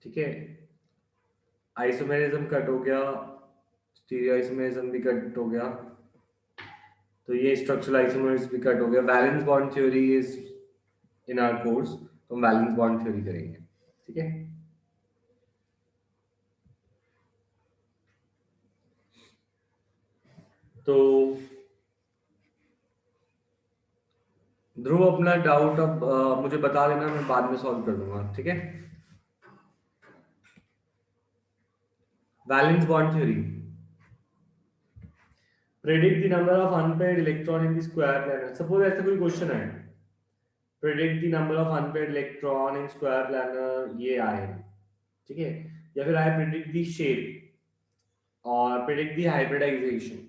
ठीक है, isomerism cut हो गया, स्टीरियो आइसोमेरिज्म भी कट हो गया, तो ये स्ट्रक्चरल आइसोमर्स भी कट हो गया। Valence bond theory is in our course, तो हम वैलेंस बॉन्ड थ्योरी करेंगे। ठीक है, तो ध्रुव अपना डाउट अब मुझे बता देना, मैं बाद में सॉल्व कर दूंगा। ठीक है, valence bond theory, predict the number of unpaired electron in the square planar. Suppose ऐसा कोई क्वेश्चन है, predict the number of unpaired electron in square planar, ये आए, ठीक है, या फिर आए प्रेडिक्ट द शेप और प्रेडिक्ट द हाइब्रिडाइजेशन।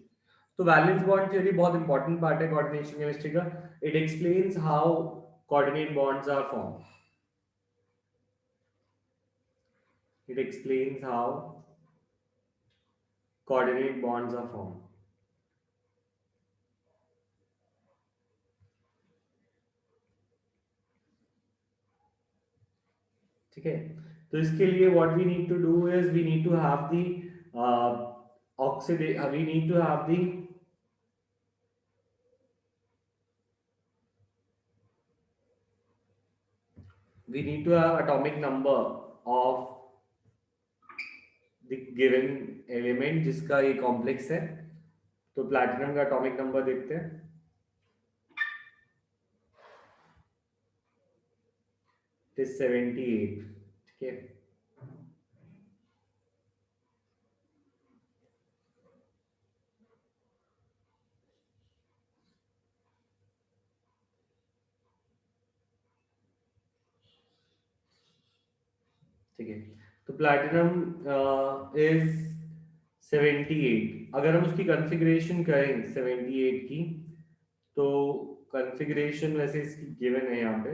तो वैलेंस बॉन्ड थ्योरी बहुत इंपॉर्टेंट पार्ट है कोऑर्डिनेशन केमिस्ट्री का। It explains how coordinate bonds are form, it explains how coordinate bonds are form. ठीक है, तो इसके लिए what we need to do is we need to have the oxidation, we need to have the we need to have atomic number of the given element जिसका ये complex है। तो platinum का एटॉमिक नंबर देखते हैं, it is 78। ठीक है, ठीक है, तो प्लैटिनम इज 78। अगर हम उसकी कॉन्फ़िगरेशन करें 78 की, तो कॉन्फ़िगरेशन वैसे इसकी गिवन है यहाँ पे,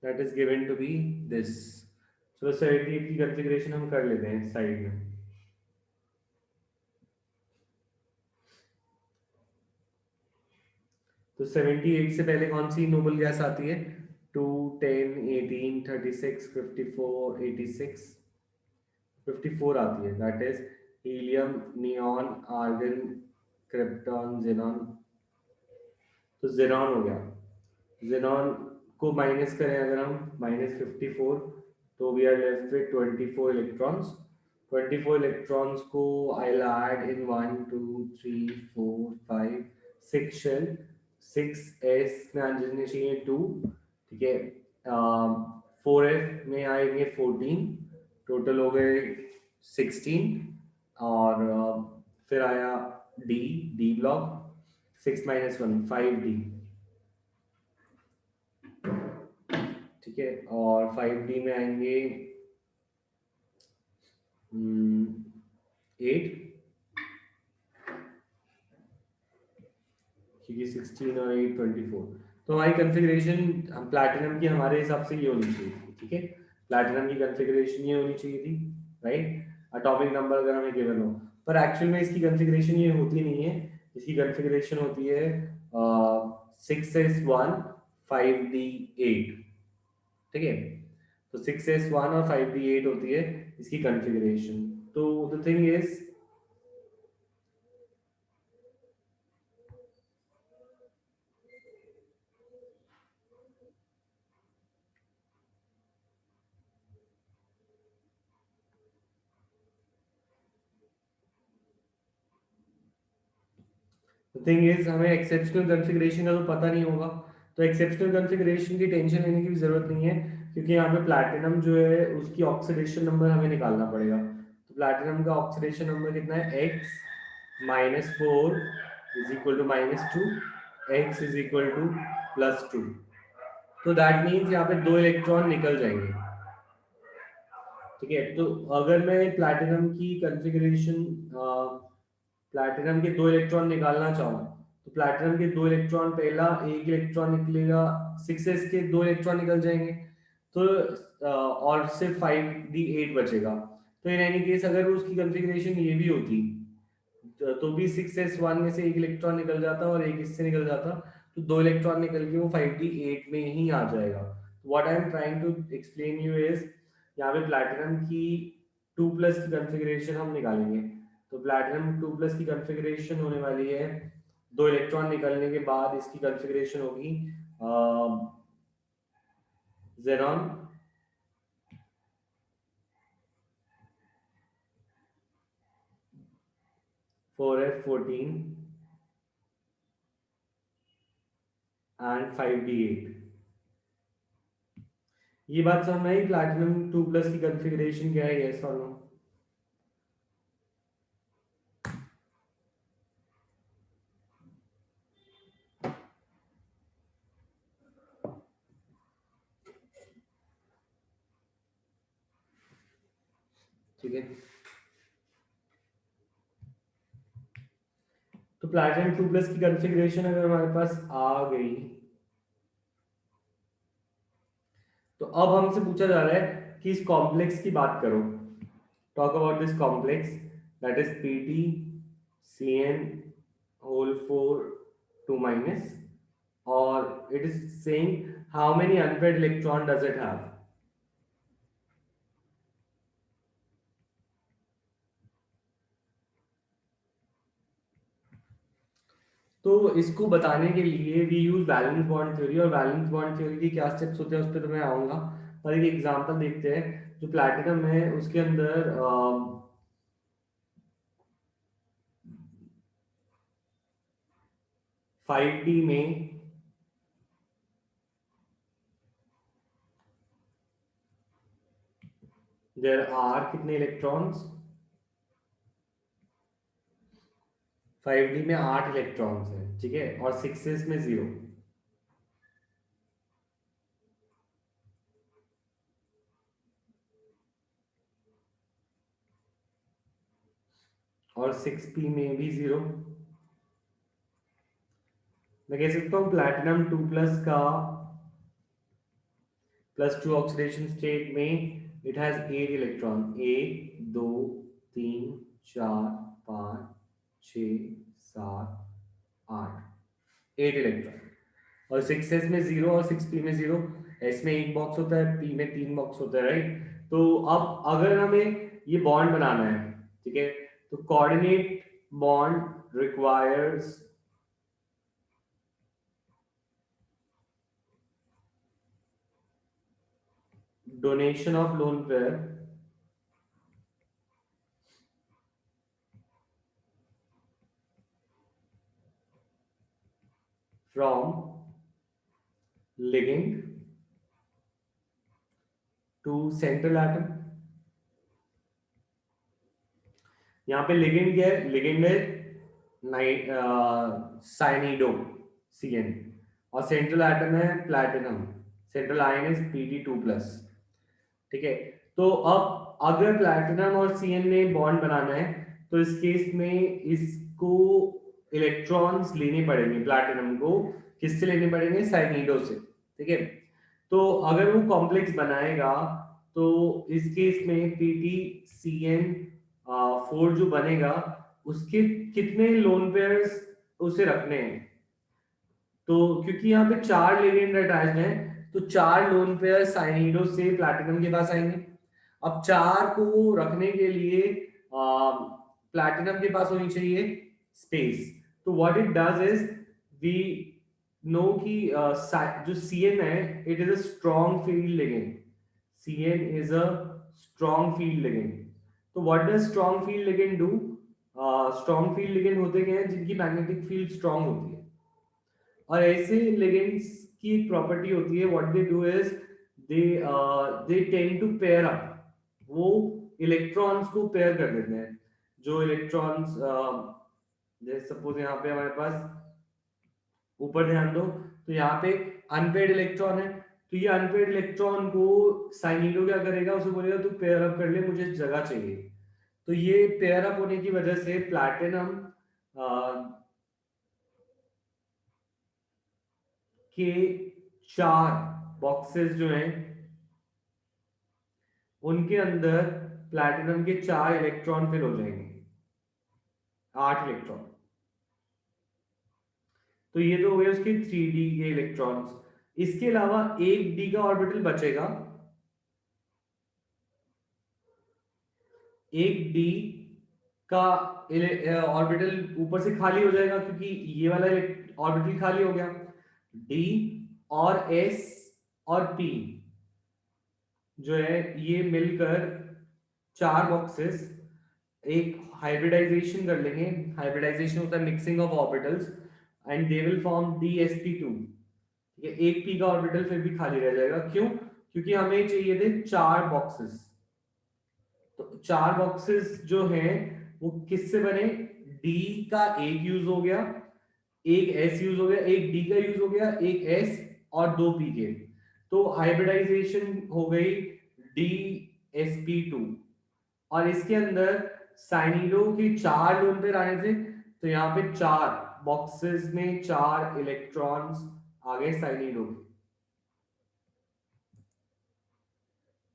that is given to be this. चलो 78 की कॉन्फ़िगरेशन हम कर लेते हैं साइड में। तो 78 से पहले कौन सी नोबल गैस आती है? 2, 10, 18, 36, 54, 86, 54 आती है, that is helium, neon, argon, krypton, xenon. तो जेनॉन हो गया, जेनॉन को माइनस करें अगर हम, -54, तो we are left with 24 electrons. 24 electrons को I will add in 1 2 3 4 5 6 shell, 6s में आ जाने चाहिए 2। ठीक है, 4f में आएंगे 14, टोटल हो गए 16। और फिर आया डी, डी ब्लॉक, 6 - 1 5d। ठीक है, और 5d में आएंगे 8, क्योंकि 16 और 8 24। तो हमारी कॉन्फ़िगरेशन प्लैटिनम की हमारे हिसाब से ये होनी चाहिए थी। ठीक है, प्लैटिनम की कॉन्फ़िगरेशन ये होनी चाहिए थी, राइट, एटॉमिक नंबर अगर हमें गिवन हो। पर एक्चुअल में इसकी कॉन्फ़िगरेशन ये होती नहीं है, इसकी कॉन्फ़िगरेशन होती है 6s1 5d8। ठीक है, तो 6s1 और 5d8 होती है इसकी कॉन्फ़िगरेशन। तो the thing is, thing is हमें एक्सेप्शनल कॉन्फ़िगरेशन का तो पता नहीं होगा, तो एक्सेप्शनल कॉन्फ़िगरेशन की टेंशन लेने की भी जरूरत नहीं है, क्योंकि यहाँ पे प्लैटिनम जो है उसकी ऑक्सीडेशन नंबर हमें निकालना पड़ेगा। तो प्लैटिनम का ऑक्सीडेशन नंबर कितना है? x -4 is equal to -2, x is equal to +2। तो दैट मीन्स यहाँ पे 2 इलेक्ट्रॉन निकल जाएंगे। ठीक है, तो अगर मैं प्लैटिनम की कॉन्फ़िगरेशन, प्लैटिनम के 2 इलेक्ट्रॉन निकालना चाहूँ, तो प्लैटिनम के 2 इलेक्ट्रॉन, पहला एक इलेक्ट्रॉन निकलेगा, 6s के 2 इलेक्ट्रॉन निकल जाएंगे, तो और सिर्फ 5d8 बचेगा। तो इन एनी केस अगर उसकी कॉन्फ़िगरेशन ये भी होती, तो भी 6s1 में से एक इलेक्ट्रॉन निकल जाता और एक इससे निकल जाता, तो 2 इलेक्ट्रॉन निकल के वो 5d8 में ही आ जाएगा। What I am trying to explain you is, यहाँ पे प्लैटिनम की 2 प्लस की कॉन्फ़िगरेशन हम निकालेंगे। तो प्लैटिनम 2 प्लस की कॉन्फ़िगरेशन होने वाली है, 2 इलेक्ट्रॉन निकलने के बाद इसकी कॉन्फ़िगरेशन होगी ज़ेरॉन 4f14 एंड 5d8। ये बात समझ में आई प्लैटिनम 2 प्लस की कॉन्फ़िगरेशन क्या है, यस और नो? ठीक है, तो प्लैटिनम 2 प्लस की कॉन्फ़िगरेशन अगर हमारे पास आ गई, तो अब हमसे पूछा जा रहा है कि इस कॉम्प्लेक्स की बात करो। Talk about this complex that is Pt Cn whole 4 2 minus, और it is saying how many unpaired electron does it have. तो इसको बताने के लिए we use valence bond theory, और वैलेंस बॉन्ड थ्योरी के क्या स्टेप्स होते हैं उस पर तो मैं आऊंगा, पर एक एग्जांपल देखते हैं। जो प्लैटिनम है उसके अंदर 5d में देयर आर कितने इलेक्ट्रॉन्स, 5d में 8 इलेक्ट्रॉन्स है, ठीक है, और 6s में 0। और 6p में भी 0। मैं कह सकता हूँ प्लैटिनम 2 प्लस का +2 ऑक्सीडेशन स्टेट में इट हैज 8 इलेक्ट्रॉन, 1 2 3 4 5 6 7 8, 8 इलेक्ट्रॉन। और 6s में 0 और 6p में 0, s में 1 बॉक्स होता है, p में 3 बॉक्स होता है, राइट। तो अब अगर हमें ये बॉन्ड बनाना है, ठीक है, तो coordinate bond requires donation of lone pair from ligand to central atom. यहाँ पे लिगेंड क्या है, लिगेंड है साइनिडो Cn, और सेंट्रल एटम है platinum, central ion is Pd2 plus, ठीक है। तो अब अगर प्लैटिनम और Cn ने बॉन्ड बनाना है, तो इस केस में इसको इलेक्ट्रॉन्स लेने पड़ेंगे, प्लैटिनम को किससे लेने पड़ेंगे, साइनिडो से, ठीक है। तो अगर वो कॉम्प्लेक्स बनाएगा, तो इस केस में PtCn4 जो बनेगा, उसके कितने लोन पेयर्स उसे रखने हैं। तो क्योंकि यहाँ पे 4 लिगेंड अटैच्ड हैं, तो 4 लोन पेयर साइनिडो से प्लैटिनम के पास आएंगे। अब 4 को रखने के लिए प्लैटिनम के पास होनी चाहिए स्पेस। तो what it does is, we know कि जो Cn है, it is a strong field ligand, Cn is a strong field ligand. तो what does strong field ligand do, strong field ligand होते क्या हैं, जिनकी मैग्नेटिक फील्ड स्ट्रॉन्ग होती है। और ऐसे लिगेंड्स की एक प्रॉपर्टी होती है, what they do is they they tend to pair up, वो इलेक्ट्रॉन्स को पेयर कर देते हैं। जो इलेक्ट्रॉन्स जैसे सपोज यहाँ पे हमारे पास, ऊपर ध्यान दो, तो यहाँ पे अनपेयर्ड इलेक्ट्रॉन है, तो ये अनपेयर्ड इलेक्ट्रॉन को साइनिडो क्या करेगा, उसे बोलेगा तू पेयर अप कर ले, मुझे जगह चाहिए। तो ये पेयर अप होने की वजह से प्लैटिनम के 4 बॉक्सेस जो हैं, उनके अंदर प्लैटिनम के 4 इलेक्ट्रॉन फिल हो जाएंगे, 8 इलेक्ट्रॉन। तो ये तो हो गए उसके 3d के इलेक्ट्रॉन्स। इसके अलावा एक d का ऑर्बिटल बचेगा, एक d का ऑर्बिटल ऊपर से खाली हो जाएगा क्योंकि ये वाला ऑर्बिटल खाली हो गया। d और s और p जो है ये मिलकर 4 बॉक्सेस एक हाइब्रिडाइजेशन कर लेंगे। हाइब्रिडाइजेशन होता है mixing of orbitals and they will form dsp2। ये एक p का ऑर्बिटल फिर भी खाली रह जाएगा, क्यों? क्योंकि हमें चाहिए थे 4 बॉक्सेस। तो 4 बॉक्सेस जो हैं वो किससे बने? d का एक यूज हो गया, एक s यूज हो गया, एक d का यूज हो गया, एक s और 2 p के। तो हाइब्रिडाइजेशन हो गई dsp2। और इसके अंदर साइनिडो की 4 लोन पेयर आने थे, तो यहाँ पे 4 बॉक्सेस में 4 इलेक्ट्रॉन्स आ गए साइनिडो के।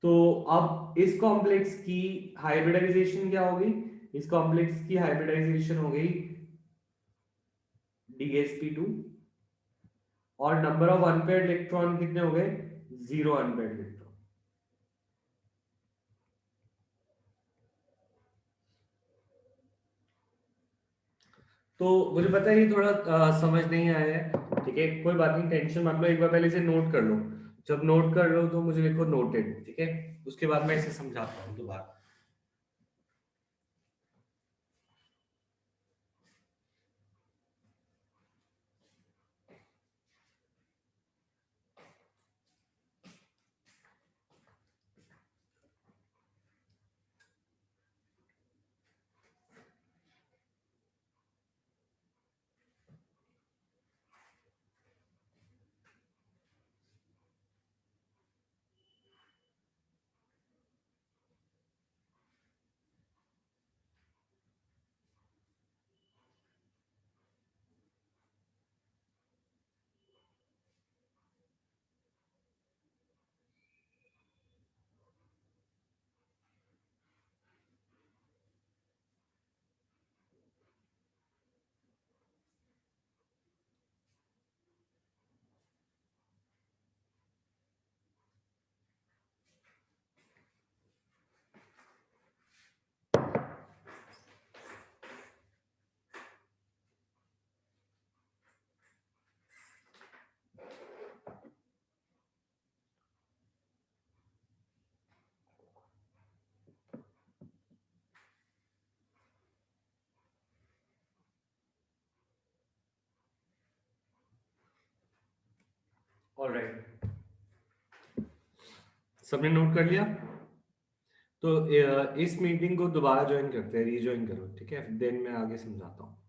तो अब इस कॉम्प्लेक्स की हाइब्रिडाइजेशन क्या होगी? इस कॉम्प्लेक्स की हाइब्रिडाइजेशन हो गई dsp2 और नंबर ऑफ अनपेयर्ड इलेक्ट्रॉन कितने हो गए? 0 अनपेयर्ड इलेक्ट्रॉन। तो मुझे पता है ये थोड़ा समझ नहीं आया है, ठीक है, कोई बात नहीं, टेंशन मत लो, एक बार पहले इसे नोट कर लो। जब नोट कर लो तो मुझे लिखो नोटेड, ठीक है? उसके बाद मैं इसे समझाता हूँ दोबारा। ऑलराइट, सबने नोट कर लिया? तो इस मीटिंग को दोबारा ज्वाइन करते हैं, रीज्वाइन करो, ठीक है, देन मैं आगे समझाता हूँ।